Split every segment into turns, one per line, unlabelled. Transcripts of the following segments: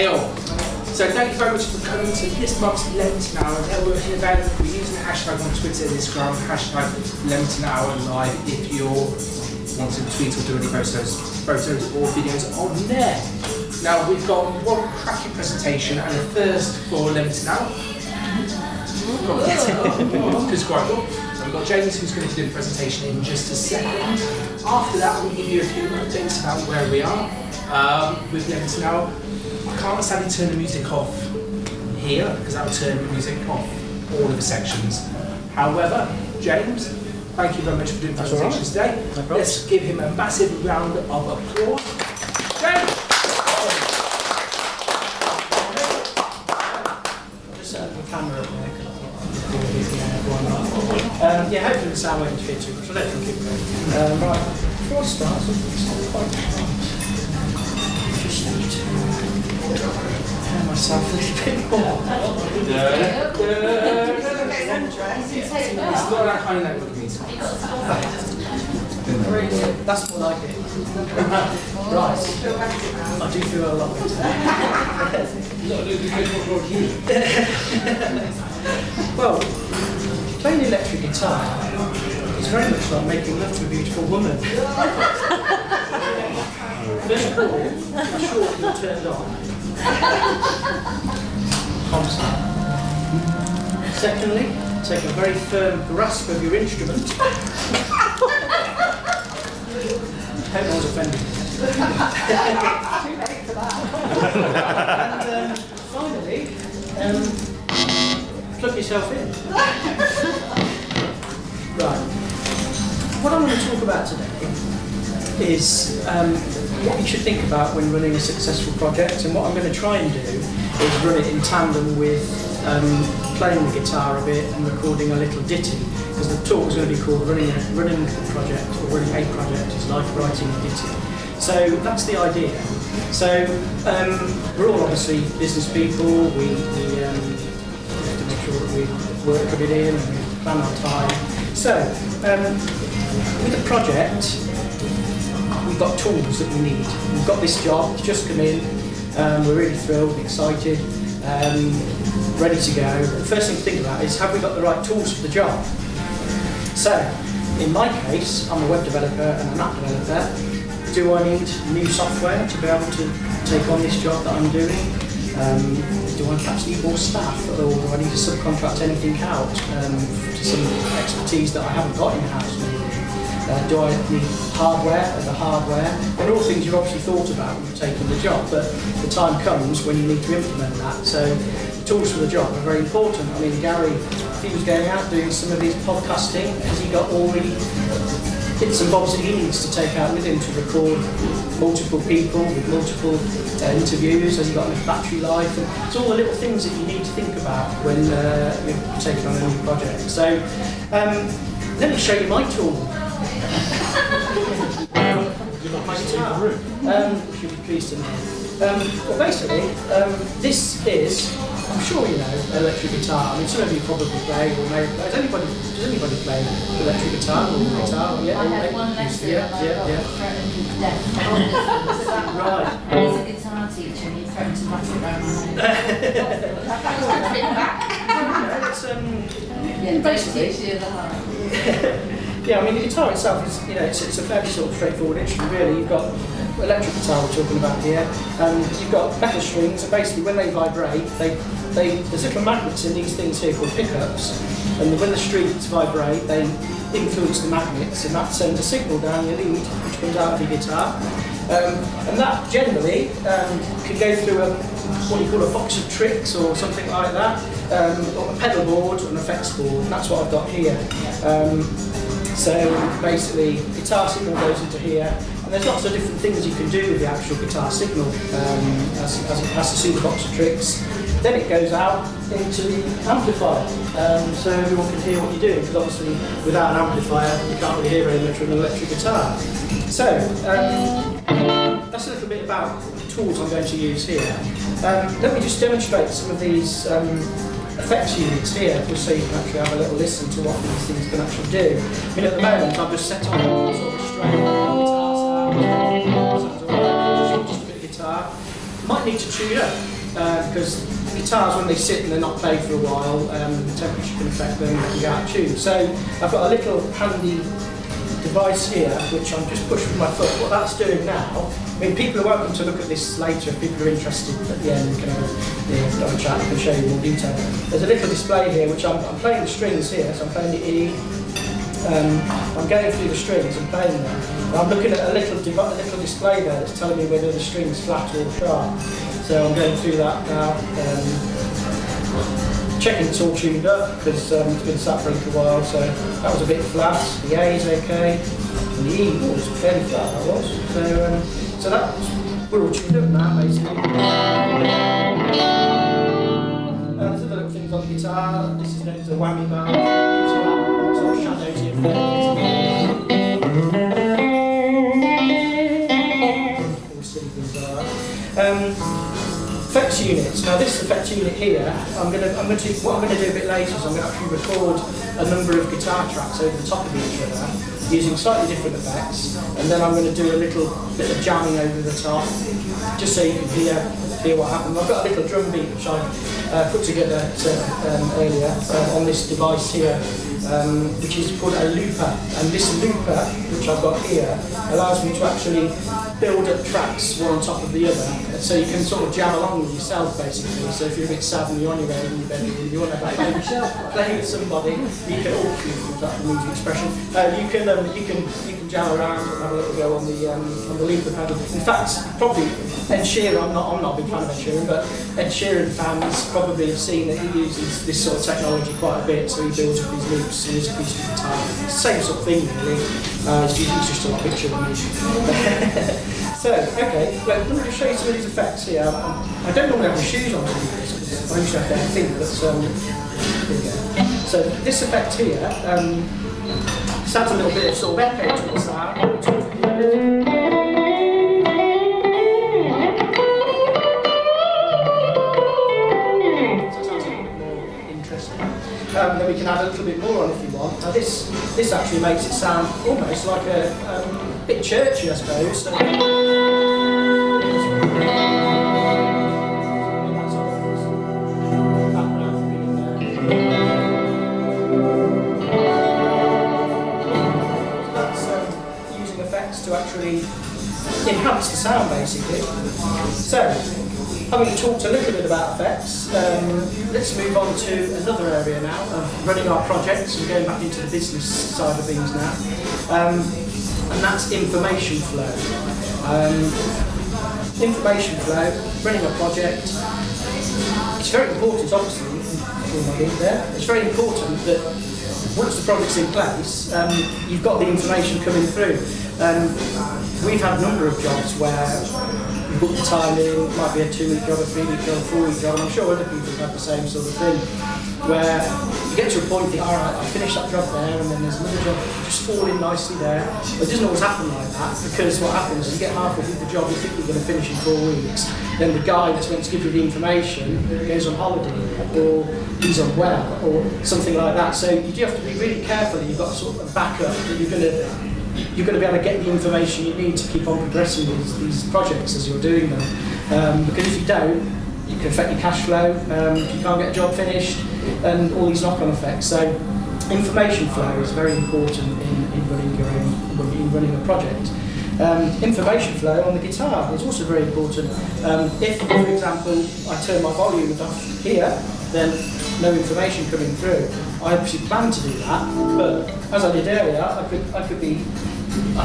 Hey all. So thank you very much for coming to this month's Leamington Hour. We're available. We're using the hashtag on Twitter and Instagram, hashtag Leamington Hour Live if you're wanting to tweet or do any photos or videos on there. Now we've got one cracking presentation and the first for Leamington Hour. Describable. So we've got James who's going to do the presentation in just a second. After that, I'm going to give you a few updates about where we are with Leamington Hour. I can't sadly turn the music off here because that will turn the music off all of the sections. However, James, thank you very much for doing the presentation today. No, let's give him a massive round of applause. James!
Just set up the camera up there. Yeah, hopefully the sound won't interfere too much. I don't think it will. Right, before I start, it's quite just need to prepare myself a little bit more.
It's not that kind of network meeting.
That's more like it. Right. I do feel a lot better. Well, playing the electric guitar is very much like making love to a beautiful woman. First of all, I'm sure you're turned on. Constant. Secondly, take a very firm grasp of your instrument. Hope no one's offended.
Too late for that.
And finally, plug yourself in. Right. What I'm going to talk about today is what you should think about when running a successful project, and what I'm going to try and do is run it in tandem with playing the guitar a bit and recording a little ditty, because the talk is going to be called running the project, or running a project is like writing a ditty. So that's the idea. So we're all obviously business people. We have to make sure that we work a bit in and we plan our time. So with the project, we've got tools that we need. We've got this job, it's just come in, we're really thrilled, excited, ready to go. The first thing to think about is, have we got the right tools for the job? So, in my case, I'm a web developer and an app developer. Do I need new software to be able to take on this job that I'm doing? Do I perhaps need more staff, or do I need to subcontract anything out to some expertise that I haven't got in-house maybe? Do I need hardware as a hardware? They're all things you've obviously thought about when you're taking the job, but the time comes when you need to implement that. So the tools for the job are very important. I mean, Gary, if he was going out doing some of his podcasting, has he got all the bits and bobs that he needs to take out with him to record multiple people with multiple interviews? Has he got enough battery life? And it's all the little things that you need to think about when you're taking on a new project. So let me show you my tool. My guitar. If you'd be pleased to know. Well, basically, this is, I'm sure you know, electric guitar. I mean, some of you probably play, or maybe, does anybody play electric guitar or guitar? Yeah,
I had one lesson
Right.
He's a guitar teacher and he threatened to write it around my head.
Basically, yeah, I mean the guitar itself is, it's a fairly sort of straightforward instrument really. You've got electric guitar we're talking about here, you've got metal strings, and basically when they vibrate, there's little magnets in these things here called pickups, and when the strings vibrate, they influence the magnets, and that sends a signal down your lead, which comes out of your guitar, and that generally can go through what you call a box of tricks or something like that, or a pedal board or an effects board, and that's what I've got here. So basically, guitar signal goes into here, and there's lots of different things you can do with the actual guitar signal as it passes through the box of tricks. Then it goes out into the amplifier, so everyone can hear what you're doing, because obviously without an amplifier you can't really hear very much with an electric guitar. So that's a little bit about the tools I'm going to use here. Let me just demonstrate some of these effects units here, just so you can actually have a little listen to what these things can actually do. I mean, at the moment I've just set on sort of a straight guitar sound, sounds alright, just a bit of guitar. might need to tune up because guitars, when they sit and they're not played for a while, the temperature can affect them and they can go out of tune. So I've got a little handy device here which I'm just pushing with my foot. What that's doing now, I mean, people are welcome to look at this later if people are interested. At the end, we can have a chat and show you more detail. There's a little display here which I'm playing the strings here, so I'm playing the E. I'm going through the strings and playing them. And I'm looking at a little display there that's telling me whether the string's flat or sharp. So I'm going through that now. Checking it's all tuned up because it's been sat for a little while, so that was a bit flat. The A is okay, and the E was fairly flat, that was. So we're all tuned up now, basically. There's other little things on the guitar. This is known as a whammy bar. Sort of shadows here. All silly things like that. Effects units. Now this effects unit here, what I'm going to do a bit later is I'm going to actually record a number of guitar tracks over the top of each other using slightly different effects, and then I'm going to do a little bit of jamming over the top, just so you can hear what happened. I've got a little drum beat which I've put together earlier on this device here, which is called a looper, and this looper, which I've got here, allows me to actually build up tracks one on top of the other, so you can sort of jam along with yourself basically. So if you're a bit sad and you're on your own in your bedroom and you want to play with somebody, you can that music expression. You can jam around and have a little go on the looper pedal. In fact, probably Ed Sheeran, I'm not a big fan of Ed Sheeran, but Ed Sheeran fans probably have seen that he uses this sort of technology quite a bit, so he builds up his loops and his acoustic guitar. Same sort of thing really, it's just a lot richer than usual. So, okay, let me just show you some of these effects here. I don't normally have my shoes on to do this, I usually have to think, but here we go. So this effect here, sounds a little bit of sort of echo to the sound. So it sounds a little bit more interesting. Then we can add a little bit more on if you want. Now this actually makes it sound almost like a bit churchy, I suppose. So to actually enhance the sound basically. So, having talked a little bit about effects, let's move on to another area now of running our projects and going back into the business side of things now, and that's information flow. Information flow, running a project, it's very important obviously, it's very important that once the project's in place, you've got the information coming through. We've had a number of jobs where you book the time in, it might be a 2-week job, a 3-week job, a 4-week job, and I'm sure other people have had the same sort of thing, where you get to a point and think, alright, I finished that job there, and then there's another job just fall in nicely there. But it doesn't always happen like that, because what happens is you get halfway through the job, you think you're going to finish in 4 weeks, then the guy that's meant to give you the information goes on holiday, or he's unwell, or something like that. So you do have to be really careful that you've got sort of a backup, that you're going to be able to get the information you need to keep on progressing with these projects as you're doing them. Because if you don't, it can affect your cash flow, you can't get a job finished, and all these knock-on effects. So information flow is very important in running a project. Information flow on the guitar is also very important. If, for example, I turn my volume off here, then no information coming through. I obviously plan to do that, but as I did earlier, I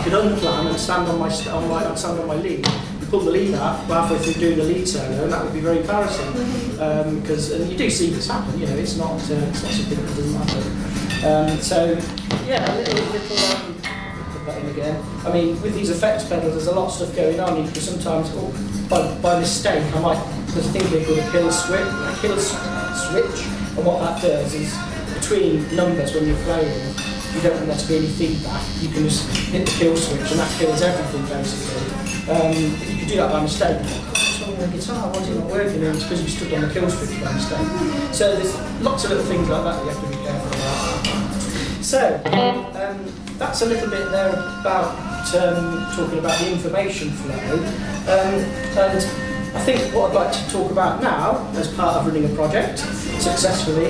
could unplan and stand on my lead, and pull the lead out halfway through doing the lead solo, and that would be very embarrassing. Because you do see this happen, you know, it's not something that doesn't happen. So yeah, a little put that in again. I mean, with these effects pedals, there's a lot of stuff going on. You can sometimes, by mistake, I might, there's a thing here called a kill switch, and what that does is, between numbers when you're playing, you don't want there to be any feedback, you can just hit the kill switch and that kills everything basically. You could do that by mistake. What's wrong with the guitar? Why is it not working? And it's because you stood on the kill switch by mistake. So there's lots of little things like that you have to be careful about. So that's a little bit there about talking about the information flow. And I think what I'd like to talk about now, as part of running a project successfully,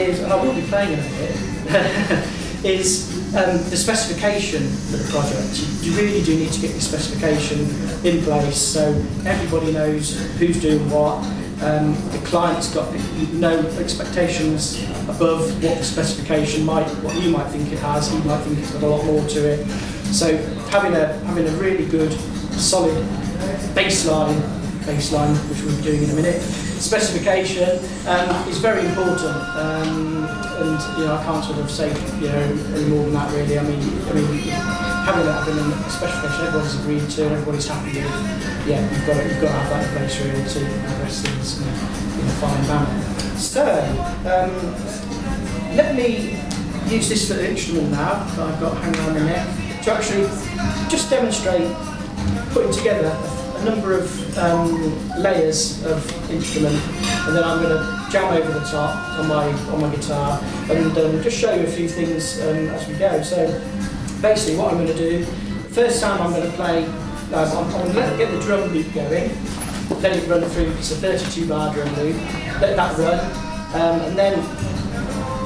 is, and I will be playing in a bit, is the specification for the project. You really do need to get your specification in place so everybody knows who's doing what. The client's got no expectations above what the specification what you might think it has. He might think it's got a lot more to it. So having a really good, solid baseline, which we'll be doing in a minute, specification is very important. And I can't sort of say any more than that really. I mean having a specification everyone's agreed to, everybody's happy with. Yeah, you've got to have that in place really to address things in a fine manner. So let me use this little instrument now that I've got hanging around my neck to actually just demonstrate putting together a number of layers of instrument, and then I'm going to jam over the top on my guitar and just show you a few things as we go. So basically what I'm going to do, first sound I'm going to play, I'm going to get the drum loop going, let it run through, it's a 32 bar drum loop, let that run, and then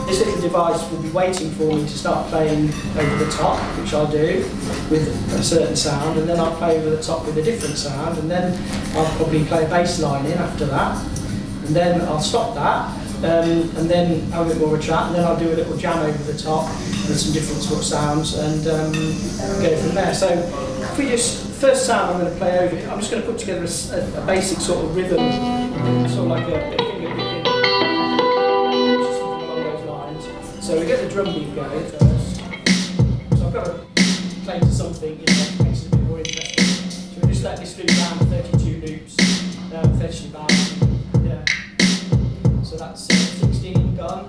this little device will be waiting for me to start playing over the top, which I'll do with a certain sound, and then I'll play over the top with a different sound, and then I'll probably play a bass line in after that, and then I'll stop that, and then have a bit more of a chat, and then I'll do a little jam over the top with some different sort of sounds, and go from there. So if we just, first sound I'm going to play over, I'm just going to put together a basic sort of rhythm, sort of like a finger picking. So we get the drum beat going first. So I've got to play to something, that makes it a bit more interesting. So we just let this loop down 32 loops, 32 bars. Yeah. So that's 16 gone.